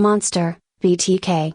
Monster, BTK.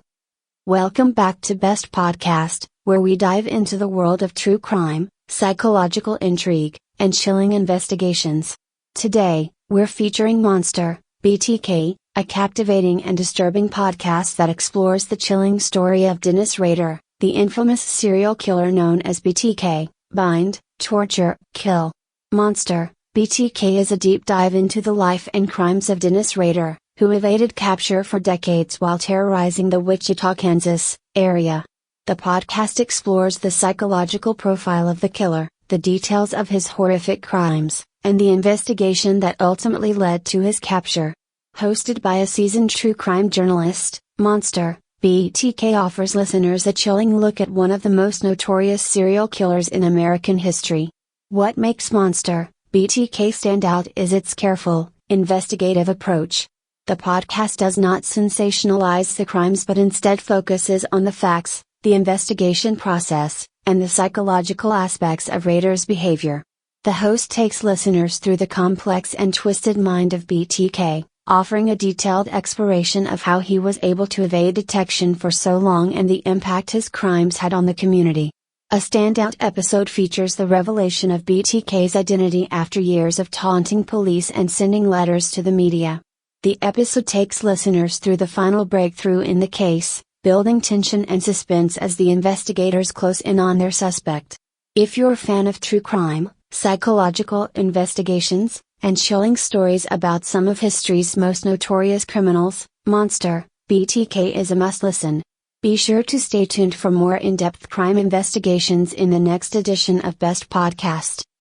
Welcome back to Best Podcast, where we dive into the world of true crime, psychological intrigue, and chilling investigations. Today, we're featuring Monster, BTK, a captivating and disturbing podcast that explores the chilling story of Dennis Rader, the infamous serial killer known as BTK, bind, torture, kill. Monster, BTK is a deep dive into the life and crimes of Dennis Rader, who evaded capture for decades while terrorizing the Wichita, Kansas, area. The podcast explores the psychological profile of the killer, the details of his horrific crimes, and the investigation that ultimately led to his capture. Hosted by a seasoned true crime journalist, Monster, BTK offers listeners a chilling look at one of the most notorious serial killers in American history. What makes Monster, BTK stand out is its careful, investigative approach. The podcast does not sensationalize the crimes but instead focuses on the facts, the investigation process, and the psychological aspects of Rader's behavior. The host takes listeners through the complex and twisted mind of BTK, offering a detailed exploration of how he was able to evade detection for so long and the impact his crimes had on the community. A standout episode features the revelation of BTK's identity after years of taunting police and sending letters to the media. The episode takes listeners through the final breakthrough in the case, building tension and suspense as the investigators close in on their suspect. If you're a fan of true crime, psychological investigations, and chilling stories about some of history's most notorious criminals, Monster, BTK is a must-listen. Be sure to stay tuned for more in-depth crime investigations in the next edition of Best Podcast.